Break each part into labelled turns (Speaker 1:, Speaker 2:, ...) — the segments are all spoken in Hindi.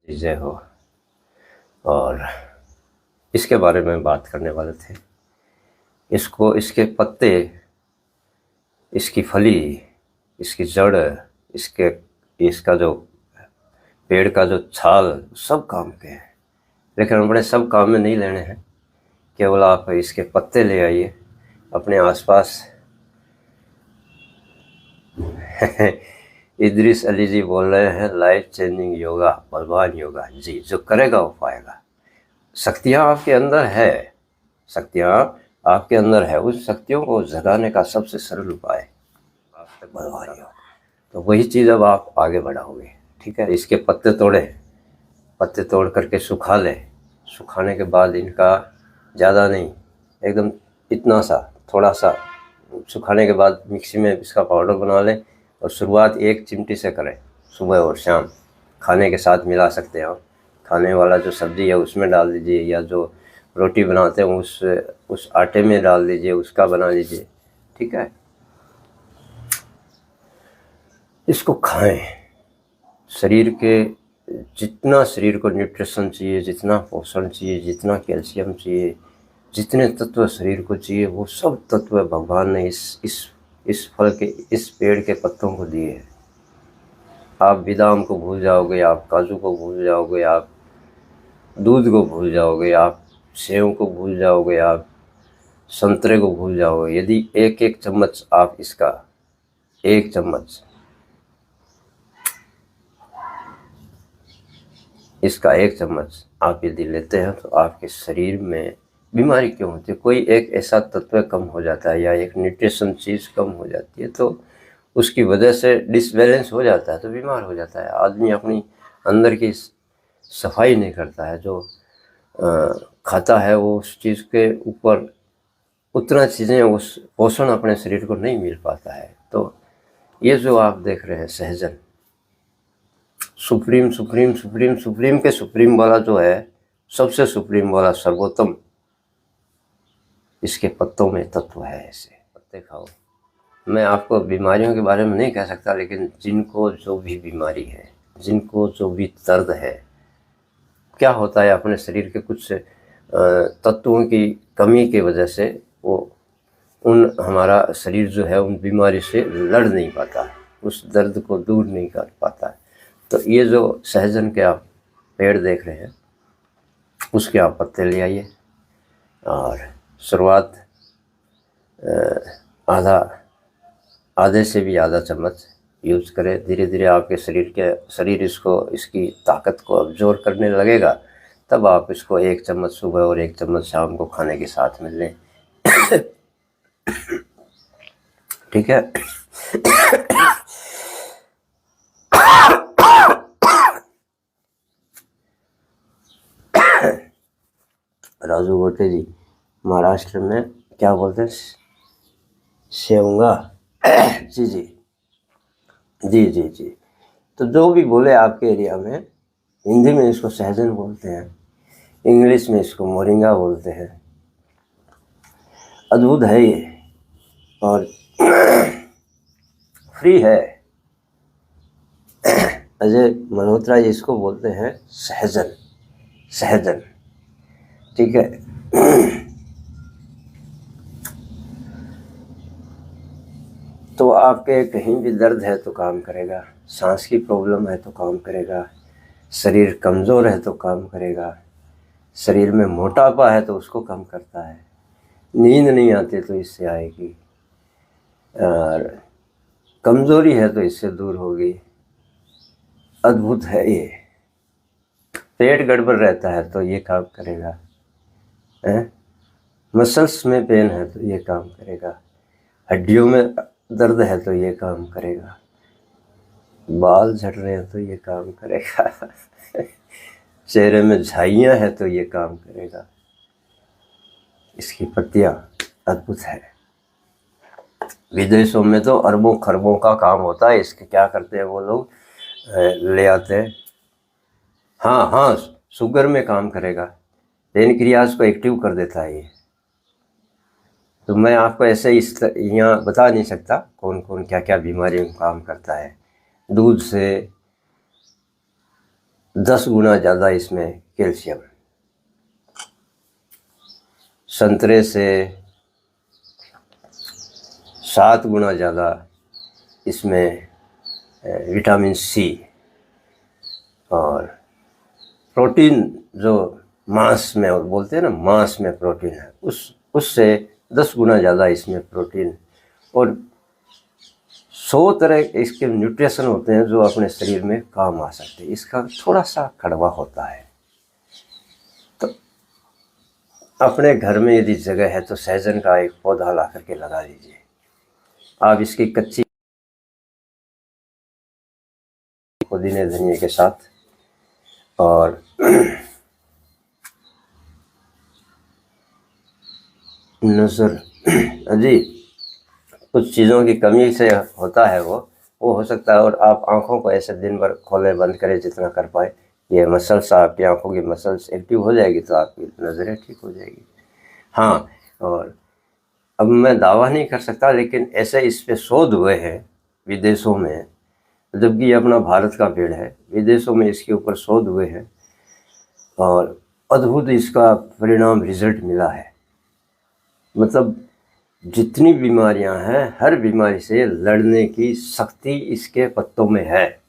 Speaker 1: जय हो। और इसके बारे में बात करने वाले थे। इसके पत्ते, इसकी फली, इसकी जड़, इसके इसका जो पेड़ का जो छाल, सब काम के हैं। लेकिन अपने सब काम में नहीं लेने हैं। केवल आप इसके पत्ते ले आइए अपने आसपास। इदरीस अली जी बोल रहे हैं, लाइफ चेंजिंग योगा, बलवान योगा। जी, जो करेगा वो पाएगा। शक्तियाँ आपके अंदर है, शक्तियाँ आपके अंदर है। उस शक्तियों को जगाने का सबसे सरल उपाय आप तक बलवान योगा। तो वही चीज़ अब आप आगे बढ़ाओगे। ठीक है, इसके पत्ते तोड़े, पत्ते तोड़ करके सुखा ले। सुखाने के बाद इनका ज़्यादा नहीं, एकदम इतना सा, थोड़ा सा सुखाने के बाद मिक्सी में इसका पाउडर बना लें। और शुरुआत 1 चिमटी से करें, सुबह और शाम। खाने के साथ मिला सकते हैं आप। खाने वाला जो सब्ज़ी है उसमें डाल दीजिए, या जो रोटी बनाते हैं उस आटे में डाल दीजिए, उसका बना लीजिए। ठीक है, इसको खाएं। शरीर के जितना शरीर को न्यूट्रिशन चाहिए, जितना पोषण चाहिए, जितना कैल्शियम चाहिए, जितने तत्व शरीर को चाहिए, वो सब तत्व भगवान ने इस फल के, इस पेड़ के पत्तों को दिए हैं। आप बादाम को भूल जाओगे, आप काजू को भूल जाओगे, आप दूध को भूल जाओगे, आप सेव को भूल जाओगे, आप संतरे को भूल जाओगे। यदि एक चम्मच आप इसका, 1 चम्मच इसका 1 चम्मच आप यदि लेते हैं तो आपके शरीर में बीमारी क्यों होती है? कोई एक ऐसा तत्व कम हो जाता है, या एक न्यूट्रिशन चीज़ कम हो जाती है, तो उसकी वजह से डिसबैलेंस हो जाता है, तो बीमार हो जाता है। आदमी अपनी अंदर की सफाई नहीं करता है। जो खाता है वो उस चीज़ के ऊपर उतना चीज़ें, उस पोषण अपने शरीर को नहीं मिल पाता है। तो ये जो आप देख रहे हैं सहजन, सुप्रीम सुप्रीम सुप्रीम सुप्रीम के सुप्रीम वाला जो है, सबसे सुप्रीम वाला, सर्वोत्तम, इसके पत्तों में तत्व है। ऐसे पत्ते खाओ। मैं आपको बीमारियों के बारे में नहीं कह सकता, लेकिन जिनको जो भी बीमारी है, जिनको जो भी दर्द है, क्या होता है अपने शरीर के कुछ तत्वों की कमी की वजह से हमारा शरीर जो है उन बीमारी से लड़ नहीं पाता है, उस दर्द को दूर नहीं कर पाता है। तो ये जो सहजन के आप पेड़ देख रहे हैं, उसके आप पत्ते ले आइए और शुरुआत आधे से भी आधा चम्मच यूज़ करें। धीरे धीरे आपके शरीर इसकी ताकत को अब्जॉर्ब करने लगेगा। तब आप इसको 1 चम्मच सुबह और 1 चम्मच शाम को खाने के साथ में लें। ठीक है। राजू गोटे जी महाराष्ट्र में क्या बोलते हैं, सेवंगा। जी जी जी जी जी। तो जो भी बोले आपके एरिया में, हिंदी में इसको सहजन बोलते हैं, इंग्लिश में इसको मोरिंगा बोलते हैं। अद्भुत है ये, और फ्री है। अजय मल्होत्रा जी इसको बोलते हैं सहजन, सहजन। ठीक है। तो आपके कहीं भी दर्द है तो काम करेगा, सांस की प्रॉब्लम है तो काम करेगा, शरीर कमज़ोर है तो काम करेगा, शरीर में मोटापा है तो उसको कम करता है, नींद नहीं आती तो इससे आएगी, और कमज़ोरी है तो इससे दूर होगी। अद्भुत है ये। पेट गड़बड़ रहता है तो ये काम करेगा, मसल्स में पेन है तो ये काम करेगा, हड्डियों में दर्द है तो ये काम करेगा, बाल झड़ रहे हैं तो ये काम करेगा, चेहरे में झाइयाँ हैं तो ये काम करेगा। इसकी पत्तियाँ अद्भुत है। विदेशों में तो अरबों खरबों का काम होता है। इसके क्या करते हैं वो लोग, ले आते हैं। हाँ हाँ, शुगर में काम करेगा, पेनक्रियाज को एक्टिव कर देता है ये। तो मैं आपको ऐसे यहाँ बता नहीं सकता कौन कौन क्या क्या बीमारी में काम करता है। दूध से 10 गुना ज़्यादा इसमें कैल्शियम, संतरे से 7 गुना ज़्यादा इसमें विटामिन सी, और प्रोटीन जो मांस में बोलते हैं ना, मांस में प्रोटीन है, उससे 10 गुना ज़्यादा इसमें प्रोटीन, और 100 तरह इसके न्यूट्रिशन होते हैं जो अपने शरीर में काम आ सकते हैं। इसका थोड़ा सा कड़वा होता है, तो अपने घर में यदि जगह है तो सहजन का एक पौधा ला करके लगा लीजिए। आप इसकी कच्ची पुदीने धनिए के साथ, और नज़र जी कुछ चीज़ों की कमी से होता है वो हो सकता है, और आप आँखों को ऐसे दिन भर खोले बंद करें जितना कर पाए, ये मसल्स, आपकी आँखों की मसल्स एक्टिव हो जाएगी तो आपकी नज़रें ठीक हो जाएगी। हाँ, और अब मैं दावा नहीं कर सकता, लेकिन ऐसे इस पे शोध हुए हैं विदेशों में, जबकि ये अपना भारत का पेड़ है, विदेशों में इसके ऊपर शोध हुए हैं और अद्भुत इसका परिणाम रिजल्ट मिला है। मतलब जितनी बीमारियां हैं, हर बीमारी से लड़ने की शक्ति इसके पत्तों में है,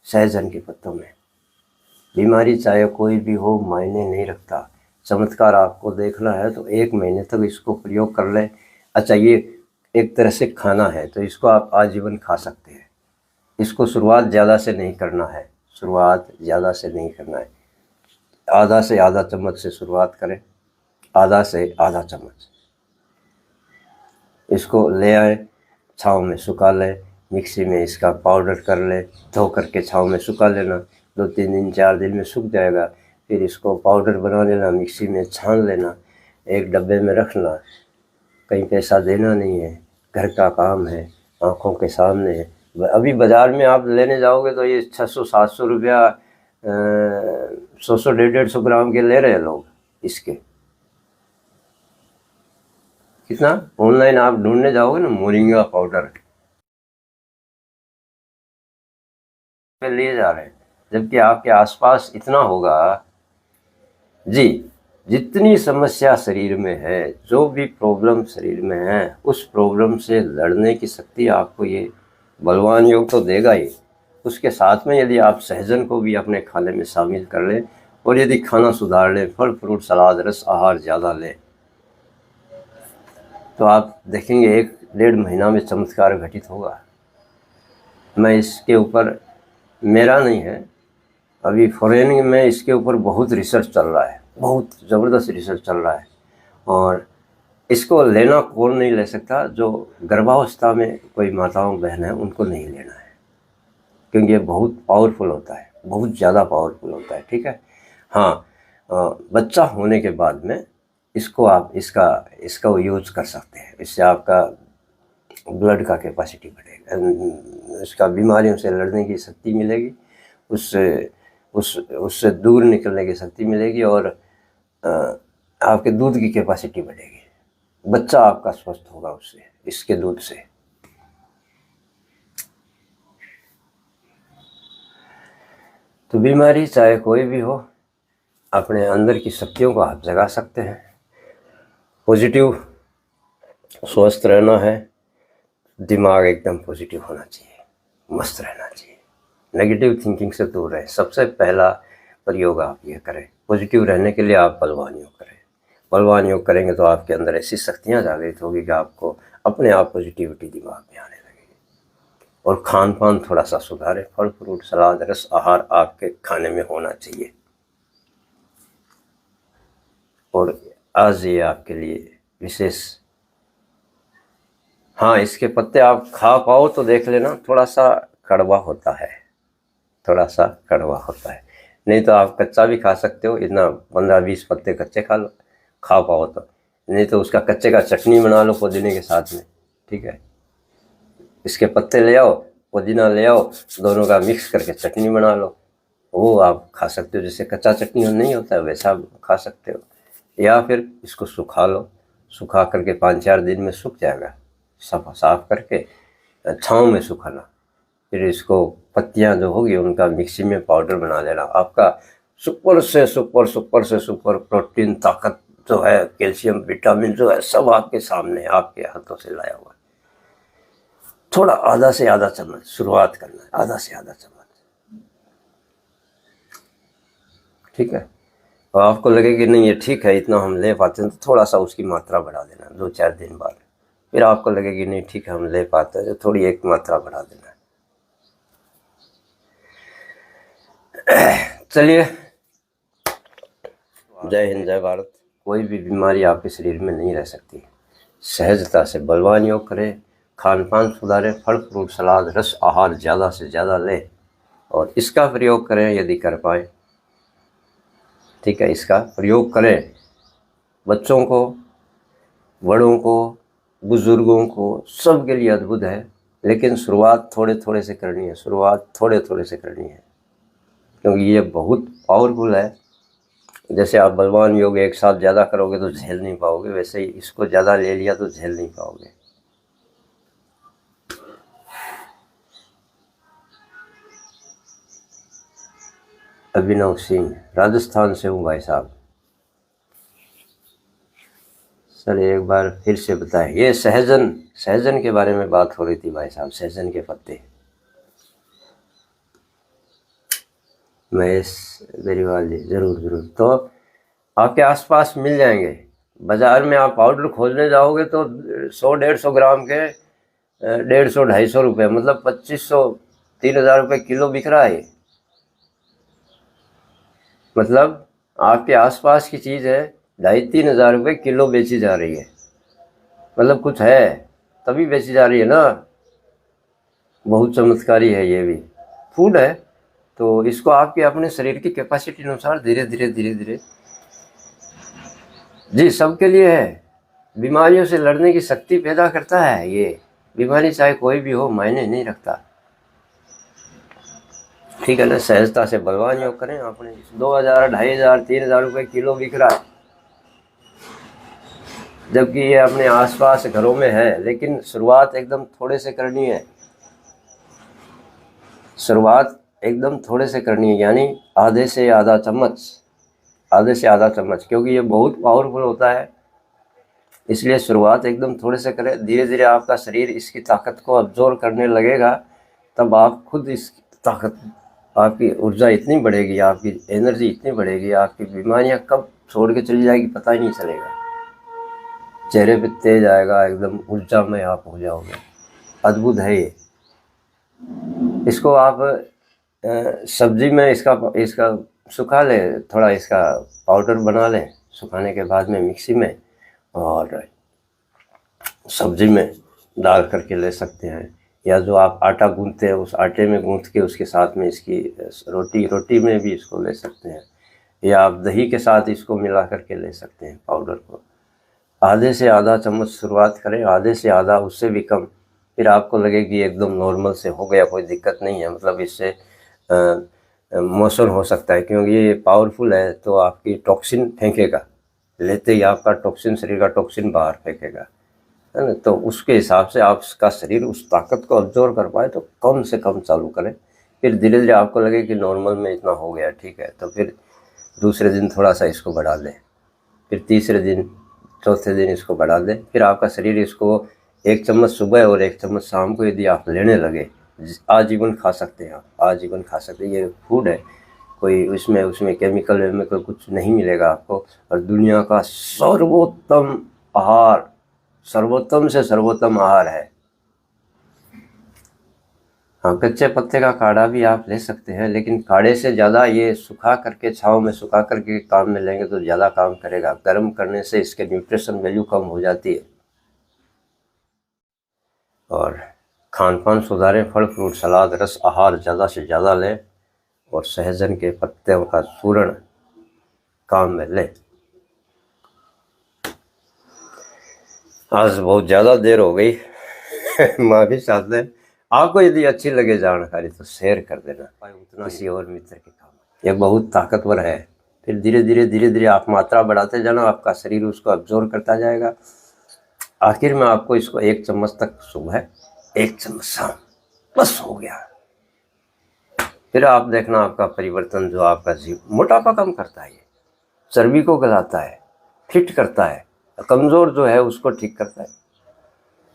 Speaker 1: सहजन के पत्तों में। बीमारी चाहे कोई भी हो, मायने नहीं रखता। चमत्कार आपको देखना है तो 1 महीने तक इसको प्रयोग कर लें। अच्छा, ये एक तरह से खाना है तो इसको आप आजीवन खा सकते हैं। इसको शुरुआत ज़्यादा से नहीं करना है, शुरुआत ज़्यादा से नहीं करना है। आधा से आधा चम्मच से शुरुआत करें, आधा से आधा चम्मच। इसको ले आए, छाँव में सुखा लें, मिक्सी में इसका पाउडर कर लें, धो करके छाँव में सुखा लेना, 2-3 दिन 4 दिन में सूख जाएगा। फिर इसको पाउडर बना लेना, मिक्सी में छान लेना, एक डब्बे में रखना। कहीं पैसा देना नहीं है, घर का काम है, आँखों के सामने है। अभी बाज़ार में आप लेने जाओगे तो ये 600-700 रुपया 100-100, 150-150 ग्राम के ले रहे हैं लोग इसके। कितना ऑनलाइन आप ढूंढने जाओगे ना, मोरिंगा पाउडर पे लिए जा रहे हैं, जबकि आपके आसपास इतना होगा। जी, जितनी समस्या शरीर में है, जो भी प्रॉब्लम शरीर में है, उस प्रॉब्लम से लड़ने की शक्ति आपको ये बलवान योग तो देगा ही। उसके साथ में यदि आप सहजन को भी अपने खाने में शामिल कर लें, और यदि खाना सुधार लें, फल फ्रूट सलाद रस आहार ज़्यादा लें, तो आप देखेंगे 1-1.5 महीना में चमत्कार घटित होगा। मैं इसके ऊपर, मेरा नहीं है, अभी फॉरेन में इसके ऊपर बहुत रिसर्च चल रहा है, बहुत ज़बरदस्त रिसर्च चल रहा है। और इसको लेना कौन नहीं ले सकता? जो गर्भावस्था में कोई माताओं बहन है उनको नहीं लेना है, क्योंकि ये बहुत पावरफुल होता है, बहुत ज़्यादा पावरफुल होता है। ठीक है। हाँ, बच्चा होने के बाद में इसको आप इसका यूज कर सकते हैं। इससे आपका ब्लड का कैपेसिटी बढ़ेगा, इसका बीमारियों से लड़ने की शक्ति मिलेगी, उससे दूर निकलने की शक्ति मिलेगी, और आपके दूध की कैपेसिटी बढ़ेगी। बच्चा आपका स्वस्थ होगा उससे, इसके दूध से। तो बीमारी चाहे कोई भी हो, अपने अंदर की शक्तियों को आप जगा सकते हैं। पॉजिटिव स्वस्थ रहना है, दिमाग एकदम पॉजिटिव होना चाहिए, मस्त रहना चाहिए, नेगेटिव थिंकिंग से दूर रहें। सबसे पहला प्रयोग आप ये करें। पॉजिटिव रहने के लिए आप बलवान योग करें। बलवान योग करेंगे तो आपके अंदर ऐसी शक्तियाँ जागृत होगी कि आपको अपने आप पॉजिटिविटी दिमाग में आने लगेगी। और खान पान थोड़ा सा सुधारें, फल फ्रूट सलाद रस आहार आपके खाने में होना चाहिए। और आज ये आपके लिए विशेष, हाँ, इसके पत्ते आप खा पाओ तो देख लेना, थोड़ा सा कड़वा होता है, थोड़ा सा कड़वा होता है। नहीं तो आप कच्चा भी खा सकते हो, इतना 15-20 पत्ते कच्चे खा पाओ तो। नहीं तो उसका कच्चे का चटनी बना लो पुदीने के साथ में। ठीक है, इसके पत्ते ले आओ, पुदीना ले आओ, दोनों का मिक्स करके चटनी बना लो, वो आप खा सकते हो। जैसे कच्चा चटनी नहीं होता है वैसा आप खा सकते हो। या फिर इसको सुखा लो, सुखा करके 5-4 दिन में सूख जाएगा। साफ करके छाँव में सुखाना, फिर इसको पत्तियां जो होगी उनका मिक्सी में पाउडर बना लेना। आपका सुपर से सुपर, सुपर से सुपर प्रोटीन, ताकत जो है, कैल्शियम, विटामिन जो है, सब आपके सामने, आपके हाथों से लाया हुआ है। थोड़ा आधा से आधा चम्मच शुरुआत करना है, आधा से आधा चम्मच, ठीक है। और आपको लगे कि नहीं ये ठीक है, इतना हम ले पाते हैं, तो थोड़ा सा उसकी मात्रा बढ़ा देना 2-4 दिन बाद। फिर आपको लगे कि नहीं ठीक है हम ले पाते हैं, तो थोड़ी एक मात्रा बढ़ा देना। चलिए, जय हिंद, जय भारत। कोई भी बीमारी आपके शरीर में नहीं रह सकती। सहजता से बलवान योग करें, खान पान सुधारें, फल फ्रूट सलाद रस आहार ज़्यादा से ज़्यादा लें और इसका प्रयोग करें यदि कर पाए, ठीक है। इसका प्रयोग करें, बच्चों को, बड़ों को, बुज़ुर्गों को, सब के लिए अद्भुत है। लेकिन शुरुआत थोड़े थोड़े से करनी है, शुरुआत थोड़े थोड़े से करनी है, क्योंकि ये बहुत पावरफुल है। जैसे आप बलवान योग एक साथ ज़्यादा करोगे तो झेल नहीं पाओगे, वैसे ही इसको ज़्यादा ले लिया तो झेल नहीं पाओगे। अभिनव सिंह, राजस्थान से हूँ भाई साहब। सर एक बार फिर से बताएं। ये सहजन के बारे में बात हो रही थी भाई साहब, सहजन के पत्ते। महेश बेरीवाल जी, ज़रूर ज़रूर। तो आपके आसपास मिल जाएंगे। बाज़ार में आप पाउडर खोजने जाओगे तो 100-150 ग्राम के 150-250 रुपये, मतलब 2500-3000 रुपये किलो बिक रहा है। मतलब आपके आसपास की चीज़ है 2500-3000 रुपये किलो बेची जा रही है। मतलब कुछ है तभी बेची जा रही है ना। बहुत चमत्कारी है, ये भी फूड है। तो इसको आपके अपने शरीर की कैपेसिटी अनुसार धीरे धीरे धीरे धीरे, जी सबके लिए है। बीमारियों से लड़ने की शक्ति पैदा करता है ये। बीमारी चाहे कोई भी हो, मायने नहीं रखता, ठीक है ना। सहजता से बलवान योग करें। आपने 2000, 2500, 3000 रुपये किलो बिक रहा है, जबकि ये अपने आसपास घरों में है। लेकिन शुरुआत एकदम थोड़े से करनी है, शुरुआत एकदम थोड़े से करनी है, यानी आधे से आधा चम्मच, आधे से आधा चम्मच, क्योंकि ये बहुत पावरफुल होता है। इसलिए शुरुआत एकदम थोड़े से करें। धीरे धीरे आपका शरीर इसकी ताकत को अब्जॉर्व करने लगेगा, तब आप खुद इस ताकत, आपकी ऊर्जा इतनी बढ़ेगी, आपकी एनर्जी इतनी बढ़ेगी, आपकी बीमारियां कब छोड़ के चली जाएगी पता ही नहीं चलेगा। चेहरे पे तेज आएगा, एकदम ऊर्जामय आप हो जाओगे। अद्भुत है ये। इसको आप सब्जी में इसका सुखा लें, थोड़ा इसका पाउडर बना लें, सुखाने के बाद में मिक्सी में, और सब्जी में डाल करके ले सकते हैं। या जो आप आटा गूंथते हैं उस आटे में गूंथ के उसके साथ में इसकी रोटी में भी इसको ले सकते हैं। या आप दही के साथ इसको मिला करके ले सकते हैं पाउडर को। आधे से आधा चम्मच शुरुआत करें, आधे से आधा, उससे भी कम। फिर आपको लगे कि एकदम नॉर्मल से हो गया, कोई दिक्कत नहीं है, मतलब इससे मोशन हो सकता है, क्योंकि ये पावरफुल है। तो आपकी टॉक्सिन फेंकेगा, लेते ही आपका टॉक्सिन, शरीर का टॉक्सिन बाहर फेंकेगा, है ना। तो उसके हिसाब से आपका शरीर उस ताकत को अब्जॉर्व कर पाए तो कम से कम चालू करें। फिर धीरे धीरे आपको लगे कि नॉर्मल में इतना हो गया, ठीक है, तो फिर दूसरे दिन थोड़ा सा इसको बढ़ा दें, फिर तीसरे दिन, चौथे दिन इसको बढ़ा दें। फिर आपका शरीर इसको 1 चम्मच सुबह और 1 चम्मच शाम को यदि आप लेने लगे, आजीवन खा सकते हैं आप, आजीवन खा सकते हैं। ये फूड है, कोई उसमें केमिकल वेमिकल कुछ नहीं मिलेगा आपको। और दुनिया का सर्वोत्तम आहार, सर्वोत्तम से सर्वोत्तम आहार है। हाँ, कच्चे पत्ते का काढ़ा भी आप ले सकते हैं, लेकिन काढ़े से ज़्यादा ये सुखा करके, छाँव में सुखा करके काम में लेंगे तो ज़्यादा काम करेगा। गर्म करने से इसके न्यूट्रिशन वैल्यू कम हो जाती है। और खान पान सुधारें, फल फ्रूट सलाद रस आहार ज़्यादा से ज़्यादा लें और सहजन के पत्तों का चूर्ण काम में लें। आज बहुत ज़्यादा देर हो गई, माफ़ी चाहते हैं। आपको यदि अच्छी लगे जानकारी तो शेयर कर देना, उतना किसी और मित्र के काम। ये बहुत ताकतवर है। फिर धीरे धीरे आप मात्रा बढ़ाते जाना, आपका शरीर उसको अब्जॉर्व करता जाएगा। आखिर में आपको इसको 1 चम्मच तक सुबह, 1 चम्मच शाम, बस हो गया। फिर आप देखना आपका परिवर्तन, जो आपका मोटापा कम करता है, ये चर्बी को गलाता है, फिट करता है, कमज़ोर जो है उसको ठीक करता है,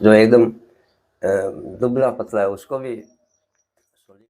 Speaker 1: जो एकदम दुबला पतला है उसको भी